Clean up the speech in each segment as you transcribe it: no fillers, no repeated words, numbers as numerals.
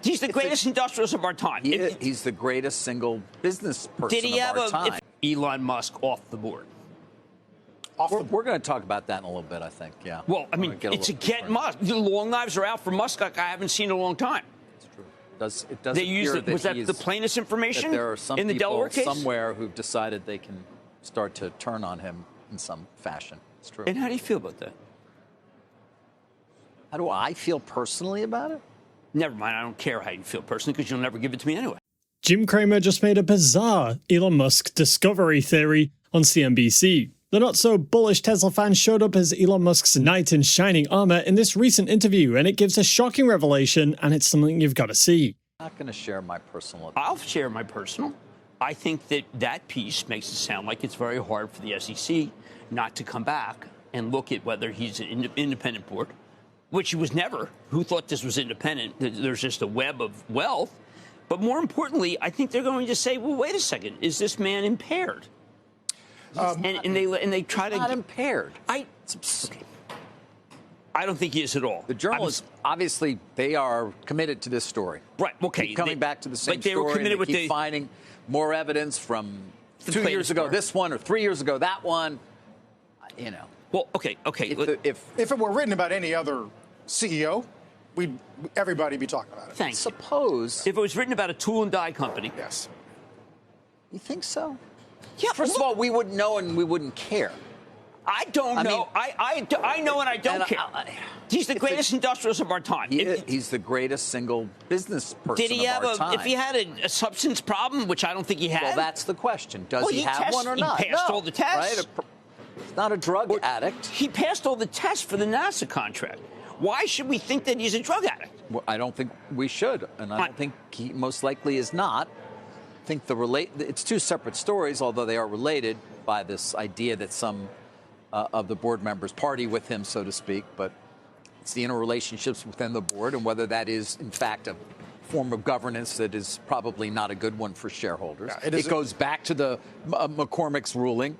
He's the greatest industrialist of our time. He's the greatest single business person did he of our time. Elon Musk off the board? We're going to talk about that in a little bit, I think, yeah. Well, I mean, it's against Musk. The long knives are out for Musk like I haven't seen in a long time. It's true. It does they use it. Was that the plaintiff's information there are some in the Delaware case? Somewhere who've decided they can start to turn on him in some fashion. It's true. And how do you feel about that? How do I feel personally about it? Never mind. I don't care how you feel personally because you'll never give it to me anyway. Jim Cramer just made a bizarre Elon Musk discovery theory on CNBC. The not-so-bullish Tesla fan showed up as Elon Musk's knight in shining armor in this recent interview, and it gives a shocking revelation, and it's something you've got to see. I'm not going to share my personal opinion. I'll share my personal. I think that piece makes it sound like it's very hard for the SEC not to come back and look at whether he's an independent board, which he was never. Who thought this was independent? There's just a web of wealth. But more importantly, I think they're going to say, well, wait a second, is this man impaired? And they try to. Not impaired. I don't think he is at all. The journalists, obviously, they are committed to this story. Right. Okay. Keep coming back to the same but they story. Were committed and they keep finding more evidence from 2 years ago, this one, or 3 years ago, that one. You know. Well, okay. If it were written about any other CEO, everybody be talking about it. Thanks. Suppose if it was written about a tool and die company. Yes. You think so? Yeah. First of all, we wouldn't know and we wouldn't care. I don't know. I know and I don't care. He's the greatest industrialist of our time. He's the greatest single business person of our time. If he had a substance problem, which I don't think he had? Well, that's the question. Does he have one or not? He passed all the tests. Right? He's not a drug addict. He passed all the tests for the NASA contract. Why should we think that he's a drug addict? Well, I don't think we should, and I don't think he most likely is not. I think it's two separate stories, although they are related by this idea that some of the board members party with him, so to speak. But it's the interrelationships within the board and whether that is, in fact, a form of governance that is probably not a good one for shareholders. Yeah, it goes back to the McCormick's ruling,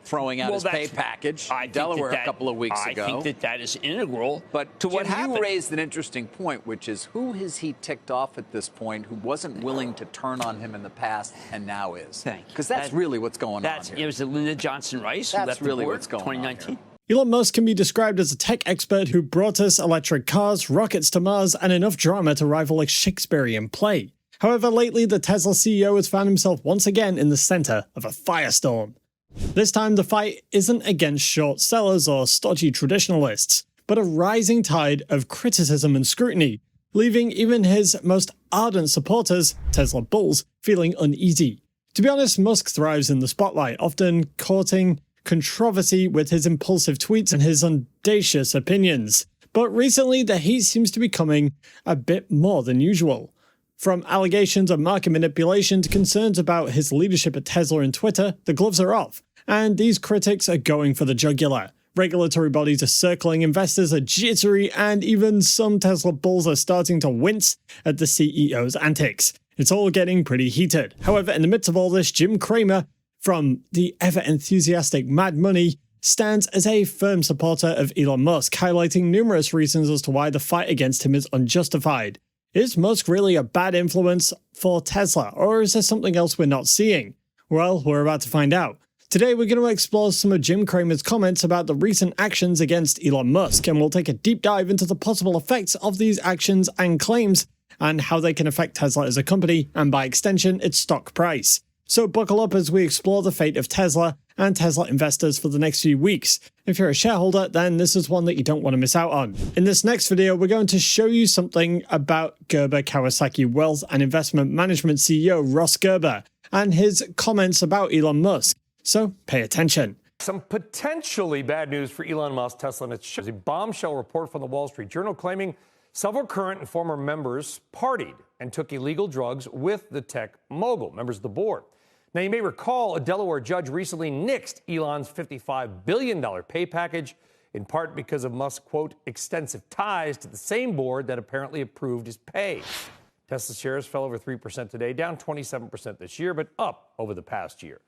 throwing out his pay package in Delaware a couple of weeks ago. I think that is integral to what happened. You raised an interesting point, which is who has he ticked off at this point who wasn't willing to turn on him in the past and now is? Because that's really what's going on here. It was Lyndon Johnson Rice who left really the board what's going 2019. on here. Elon Musk can be described as a tech expert who brought us electric cars, rockets to Mars, and enough drama to rival a Shakespearean play. However, lately the Tesla CEO has found himself once again in the center of a firestorm. This time, the fight isn't against short sellers or stodgy traditionalists, but a rising tide of criticism and scrutiny, leaving even his most ardent supporters, Tesla bulls, feeling uneasy. To be honest, Musk thrives in the spotlight, often courting controversy with his impulsive tweets and his audacious opinions. But recently, the heat seems to be coming a bit more than usual. From allegations of market manipulation to concerns about his leadership at Tesla and Twitter, the gloves are off, and these critics are going for the jugular. Regulatory bodies are circling, investors are jittery, and even some Tesla bulls are starting to wince at the CEO's antics. It's all getting pretty heated. However, in the midst of all this, Jim Cramer, from the ever-enthusiastic Mad Money, stands as a firm supporter of Elon Musk, highlighting numerous reasons as to why the fight against him is unjustified. Is Musk really a bad influence for Tesla, or is there something else we're not seeing? Well, we're about to find out. Today we're going to explore some of Jim Cramer's comments about the recent actions against Elon Musk, and we'll take a deep dive into the possible effects of these actions and claims, and how they can affect Tesla as a company, and by extension, its stock price. So buckle up as we explore the fate of Tesla and Tesla investors for the next few weeks. If you're a shareholder, then this is one that you don't want to miss out on. In this next video, we're going to show you something about Gerber Kawasaki Wealth and Investment Management CEO Ross Gerber and his comments about Elon Musk. So pay attention. Some potentially bad news for Elon Musk, Tesla, and its shares. A bombshell report from the Wall Street Journal claiming several current and former members partied and took illegal drugs with the tech mogul, members of the board. Now, you may recall a Delaware judge recently nixed Elon's $55 billion pay package, in part because of Musk's, quote, extensive ties to the same board that apparently approved his pay. Tesla shares fell over 3% today, down 27% this year, but up over the past year.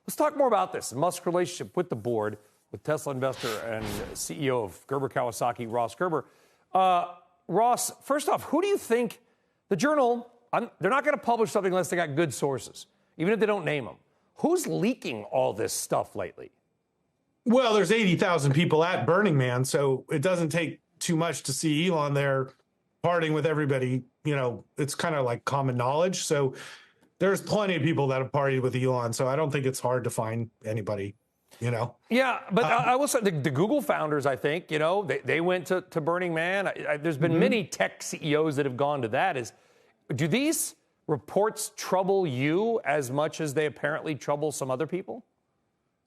Let's talk more about this and Musk's relationship with the board, with Tesla investor and CEO of Gerber Kawasaki, Ross Gerber. Ross, first off, who do you think The Journal, they're not going to publish something unless they got good sources, even if they don't name them. Who's leaking all this stuff lately? Well, there's 80,000 people at Burning Man, so it doesn't take too much to see Elon there partying with everybody. You know, it's kind of like common knowledge. So there's plenty of people that have partied with Elon, so I don't think it's hard to find anybody, you know? Yeah, but I will say the Google founders, I think, you know, they went to Burning Man. There's been many tech CEOs that have gone to that. Do these reports trouble you as much as they apparently trouble some other people?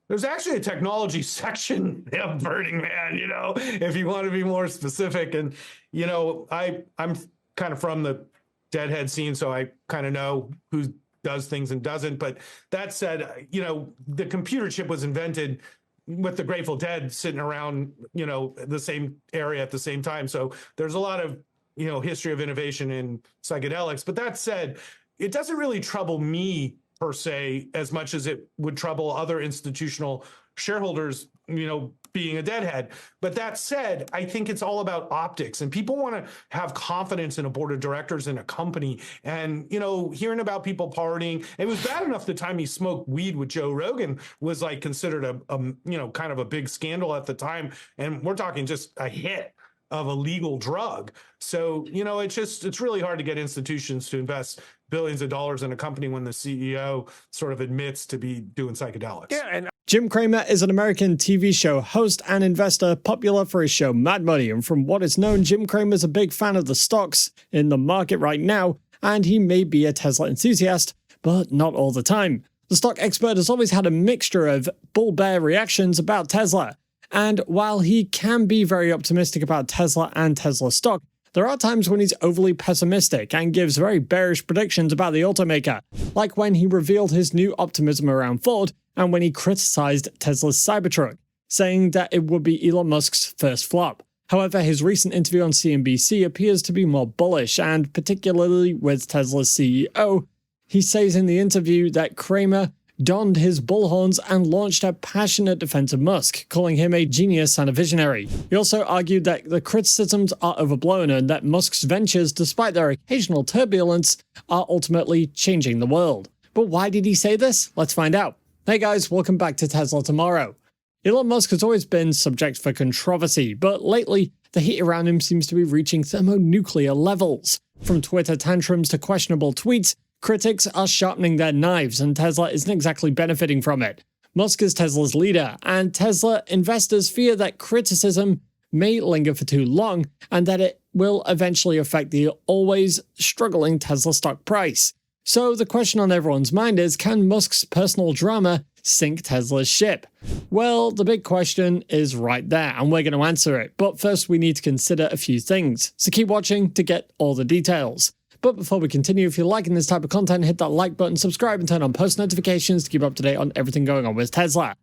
There's actually a technology section of Burning Man, you know, if you want to be more specific. And, you know, I'm kind of from the deadhead scene, so I kind of know who does things and doesn't. But that said, you know, the computer chip was invented with the Grateful Dead sitting around, you know, the same area at the same time. So there's a lot of, you know, history of innovation in psychedelics. But that said, it doesn't really trouble me per se as much as it would trouble other institutional shareholders, you know, being a deadhead. But that said, I think it's all about optics, and people want to have confidence in a board of directors in a company. And, you know, hearing about people partying, it was bad enough the time he smoked weed with Joe Rogan was like considered a you know, kind of a big scandal at the time. And we're talking just a hit of a legal drug. So, you know, it's really hard to get institutions to invest billions of dollars in a company when the CEO sort of admits to be doing psychedelics. Yeah, and Jim Cramer is an American TV show host and investor popular for his show Mad Money, and from what is known, Jim Cramer is a big fan of the stocks in the market right now, and he may be a Tesla enthusiast, but not all the time. The stock expert has always had a mixture of bull-bear reactions about Tesla, and while he can be very optimistic about Tesla and Tesla stock, there are times when he's overly pessimistic and gives very bearish predictions about the automaker, like when he revealed his new optimism around Ford and when he criticized Tesla's Cybertruck, saying that it would be Elon Musk's first flop. However, his recent interview on CNBC appears to be more bullish, and particularly with Tesla's CEO, he says in the interview that Cramer donned his bullhorns and launched a passionate defense of Musk, calling him a genius and a visionary. He also argued that the criticisms are overblown and that Musk's ventures, despite their occasional turbulence, are ultimately changing the world. But why did he say this? Let's find out. Hey guys, welcome back to Tesla Tomorrow. Elon Musk has always been subject for controversy, but lately the heat around him seems to be reaching thermonuclear levels. From Twitter tantrums to questionable tweets, critics are sharpening their knives, and Tesla isn't exactly benefiting from it. Musk is Tesla's leader, and Tesla investors fear that criticism may linger for too long, and that it will eventually affect the always struggling Tesla stock price. So the question on everyone's mind is, can Musk's personal drama sink Tesla's ship? Well, the big question is right there, and we're going to answer it. But first, we need to consider a few things, so keep watching to get all the details. But before we continue, if you're liking this type of content, hit that like button, subscribe, and turn on post notifications to keep up to date on everything going on with Tesla.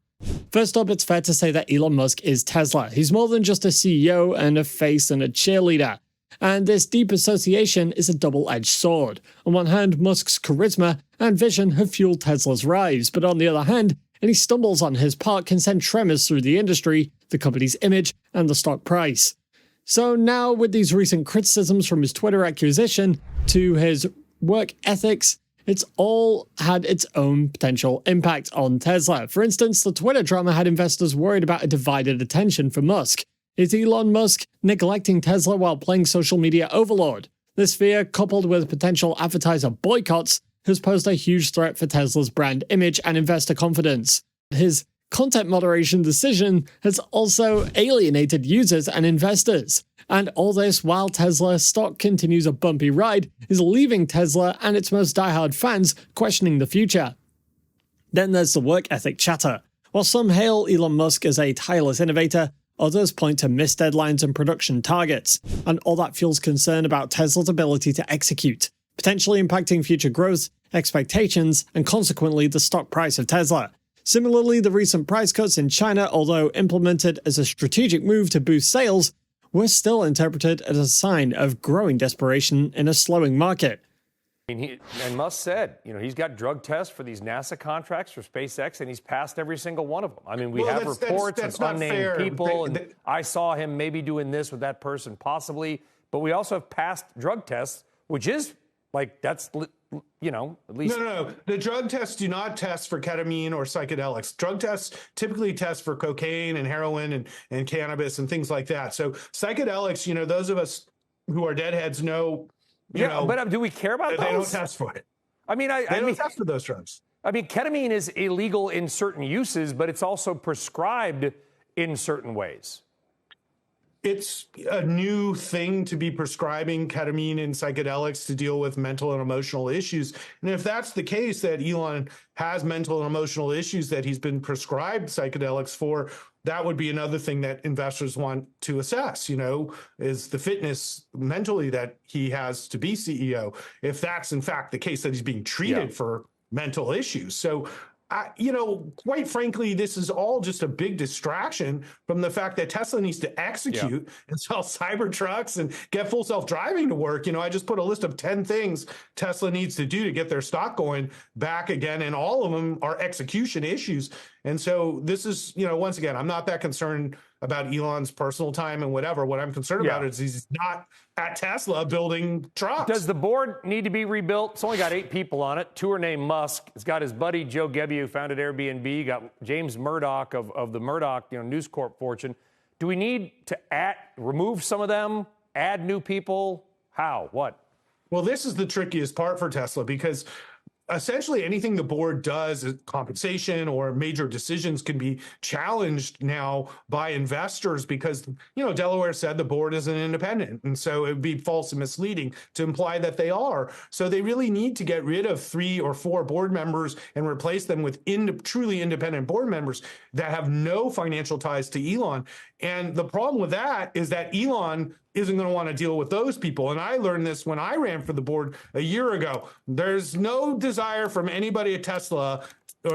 First up, it's fair to say that Elon Musk is Tesla. He's more than just a CEO and a face and a cheerleader. And this deep association is a double-edged sword. On one hand, Musk's charisma and vision have fueled Tesla's rise, but on the other hand, any stumbles on his part can send tremors through the industry, the company's image, and the stock price. So now, with these recent criticisms from his Twitter acquisition to his work ethics, it's all had its own potential impact on Tesla. For instance, the Twitter drama had investors worried about a divided attention for Musk. Is Elon Musk neglecting Tesla while playing social media overlord? This fear, coupled with potential advertiser boycotts, has posed a huge threat for Tesla's brand image and investor confidence. His content moderation decision has also alienated users and investors. And all this while Tesla stock continues a bumpy ride, is leaving Tesla and its most diehard fans questioning the future. Then there's the work ethic chatter. While some hail Elon Musk as a tireless innovator, others point to missed deadlines and production targets, and all that fuels concern about Tesla's ability to execute, potentially impacting future growth, expectations, and consequently the stock price of Tesla. Similarly, the recent price cuts in China, although implemented as a strategic move to boost sales, were still interpreted as a sign of growing desperation in a slowing market. And Musk said, you know, he's got drug tests for these NASA contracts for SpaceX, and he's passed every single one of them. I mean, we have reports of unnamed people, and I saw him maybe doing this with that person, possibly. But we also have passed drug tests, which is Like, that's, you know, at least. No. The drug tests do not test for ketamine or psychedelics. Drug tests typically test for cocaine and heroin and cannabis and things like that. So psychedelics, you know, those of us who are deadheads know, you know, but do we care about those? They don't test for it. I mean, they don't test for those drugs. I mean, ketamine is illegal in certain uses, but it's also prescribed in certain ways. It's a new thing to be prescribing ketamine and psychedelics to deal with mental and emotional issues. And if that's the case, that Elon has mental and emotional issues that he's been prescribed psychedelics for, that would be another thing that investors want to assess, you know, is the fitness mentally that he has to be CEO. If that's in fact the case, that he's being treated for mental issues. So, you know, quite frankly, this is all just a big distraction from the fact that Tesla needs to execute and sell cyber trucks and get full self-driving to work. You know, I just put a list of 10 things Tesla needs to do to get their stock going back again, and all of them are execution issues. And so this is, you know, once again, I'm not that concerned about Elon's personal time and whatever. What I'm concerned about is he's not at Tesla building trucks. Does the board need to be rebuilt? It's only got 8 people on it. 2 are named Musk. It's got his buddy Joe Gebbia, who founded Airbnb. Got James Murdoch of the Murdoch, you know, News Corp fortune. Do we need to remove some of them, add new people? How? What? Well, this is the trickiest part for Tesla, because essentially anything the board does, compensation or major decisions, can be challenged now by investors because, you know, Delaware said the board isn't independent. And so it would be false and misleading to imply that they are. So they really need to get rid of 3 or 4 board members and replace them with truly independent board members that have no financial ties to Elon. And the problem with that is that Elon isn't going to want to deal with those people. And I learned this when I ran for the board a year ago. There's no desire from anybody at Tesla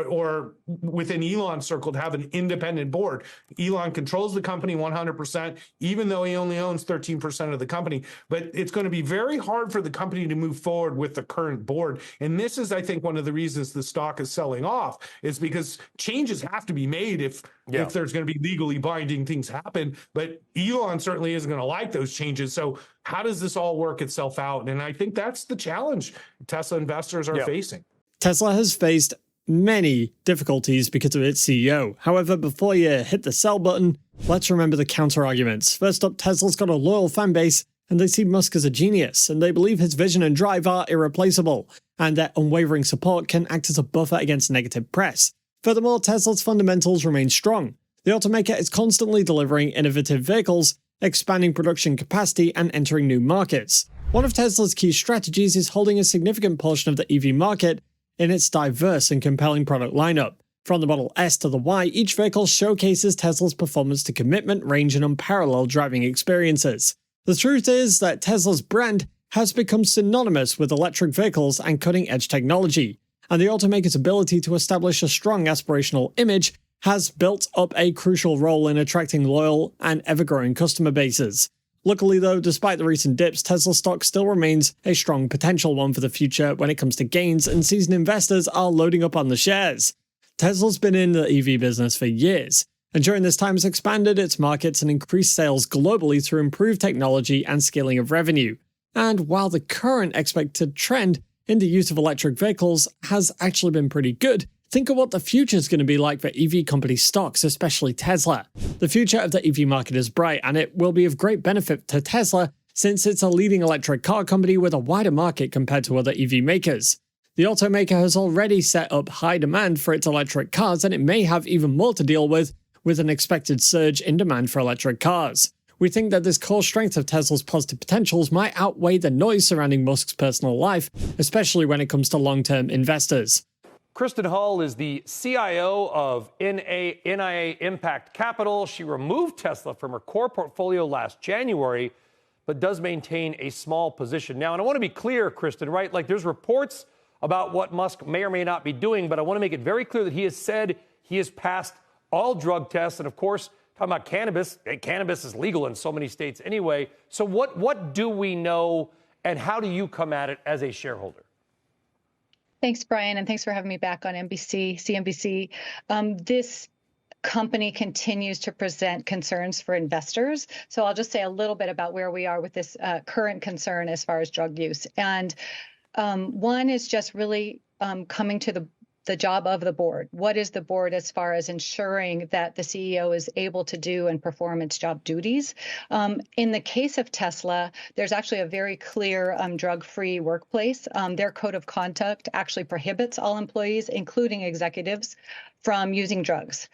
or within Elon's circle to have an independent board. Elon controls the company 100%, even though he only owns 13% of the company. But it's going to be very hard for the company to move forward with the current board. And this is, I think, one of the reasons the stock is selling off, is because changes have to be made if there's going to be legally binding things happen. But Elon certainly isn't going to like those changes. So how does this all work itself out? And I think that's the challenge Tesla investors are facing. Tesla has faced many difficulties because of its CEO. However, before you hit the sell button, let's remember the counter-arguments. First up, Tesla's got a loyal fan base, and they see Musk as a genius, and they believe his vision and drive are irreplaceable, and their unwavering support can act as a buffer against negative press. Furthermore, Tesla's fundamentals remain strong. The automaker is constantly delivering innovative vehicles, expanding production capacity, and entering new markets. One of Tesla's key strategies is holding a significant portion of the EV market in its diverse and compelling product lineup. From the Model S to the Y, each vehicle showcases Tesla's performance to commitment, range, and unparalleled driving experiences. The truth is that Tesla's brand has become synonymous with electric vehicles and cutting-edge technology, and the automaker's ability to establish a strong aspirational image has built up a crucial role in attracting loyal and ever-growing customer bases. Luckily though, despite the recent dips, Tesla stock still remains a strong potential one for the future when it comes to gains, and seasoned investors are loading up on the shares. Tesla's been in the EV business for years, and during this time has expanded its markets and increased sales globally through improved technology and scaling of revenue. And while the current expected trend in the use of electric vehicles has actually been pretty good, think of what the future is going to be like for EV company stocks, especially Tesla. The future of the EV market is bright, and it will be of great benefit to Tesla since it's a leading electric car company with a wider market compared to other EV makers. The automaker has already set up high demand for its electric cars, and it may have even more to deal with an expected surge in demand for electric cars. We think that this core strength of Tesla's positive potentials might outweigh the noise surrounding Musk's personal life, especially when it comes to long-term investors. Kristen Hull is the CIO of NIA Impact Capital. She removed Tesla from her core portfolio last January, but does maintain a small position now. And I want to be clear, Kristen, right? Like, there's reports about what Musk may or may not be doing, but I want to make it very clear that he has said he has passed all drug tests. And of course, talking about cannabis, cannabis is legal in so many states anyway. So what do we know, and how do you come at it as a shareholder? Thanks, Brian, and thanks for having me back on CNBC. This company continues to present concerns for investors. So I'll just say a little bit about where we are with this current concern as far as drug use. And One is just really coming to the job of the board. What is the board as far as ensuring that the CEO is able to do and perform its job duties? In the case of Tesla, there's actually a very clear drug-free workplace. Their code of conduct actually prohibits all employees, including executives, from using drugs,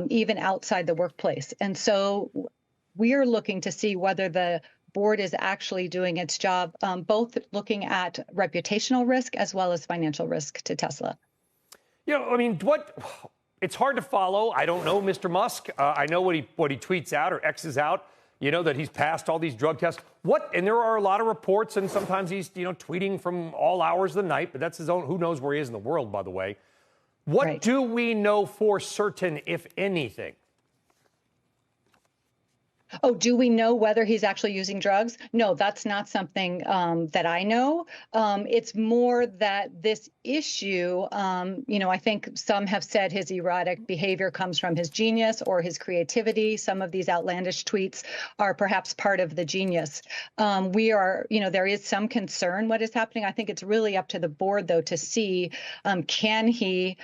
even outside the workplace. And so we are looking to see whether the board is actually doing its job, both looking at reputational risk as well as financial risk to Tesla. I mean, it's hard to follow. I don't know Mr. Musk. I know what he tweets out or X's out, that he's passed all these drug tests. And there are a lot of reports, and sometimes he's, tweeting from all hours of the night, but that's his own, who knows where he is in the world, by the way. What do we know for certain, if anything? Oh, do we know whether he's actually using drugs? No, that's not something that I know. It's more that this issue, I think some have said his erratic behavior comes from his genius or his creativity. Some of these outlandish tweets are perhaps part of the genius. There is some concern what is happening. I think it's really up to the board, though, to see can he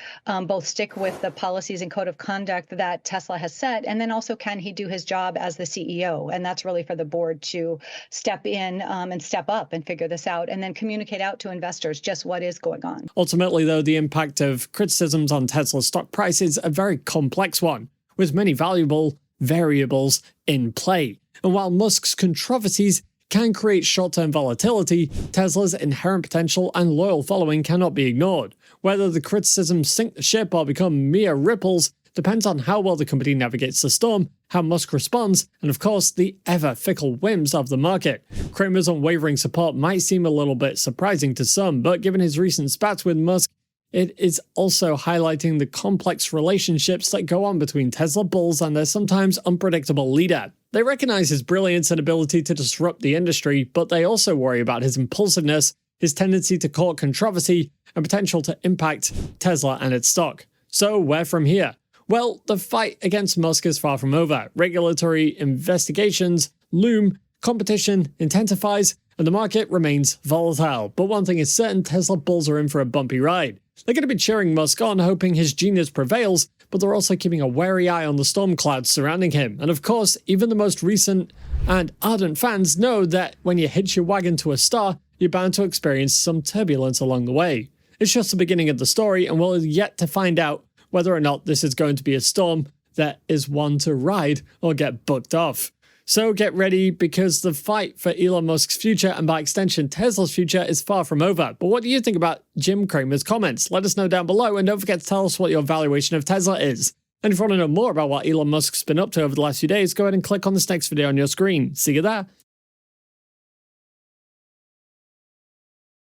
both stick with the policies and code of conduct that Tesla has set, and then also can he do his job as the CEO? And that's really for the board to step in and step up and figure this out, and then communicate out to investors just what is going on. Ultimately, though, the impact of criticisms on Tesla's stock price is a very complex one, with many valuable variables in play. And while Musk's controversies can create short-term volatility, Tesla's inherent potential and loyal following cannot be ignored. Whether the criticisms sink the ship or become mere ripples depends on how well the company navigates the storm, how Musk responds, and of course, the ever-fickle whims of the market. Cramer's unwavering support might seem a little bit surprising to some, but given his recent spats with Musk, it is also highlighting the complex relationships that go on between Tesla bulls and their sometimes unpredictable leader. They recognize his brilliance and ability to disrupt the industry, but they also worry about his impulsiveness, his tendency to court controversy, and potential to impact Tesla and its stock. So where from here? Well, the fight against Musk is far from over. Regulatory investigations loom, competition intensifies, and the market remains volatile. But one thing is certain, Tesla bulls are in for a bumpy ride. They're going to be cheering Musk on, hoping his genius prevails, but they're also keeping a wary eye on the storm clouds surrounding him. And of course, even the most recent and ardent fans know that when you hitch your wagon to a star, you're bound to experience some turbulence along the way. It's just the beginning of the story, and we're yet to find out whether or not this is going to be a storm that is one to ride or get booked off. So get ready, because the fight for Elon Musk's future, and by extension Tesla's future, is far from over. But what do you think about Jim Cramer's comments? Let us know down below, and don't forget to tell us what your valuation of Tesla is. And if you want to know more about what Elon Musk's been up to over the last few days, go ahead and click on this next video on your screen. See you there.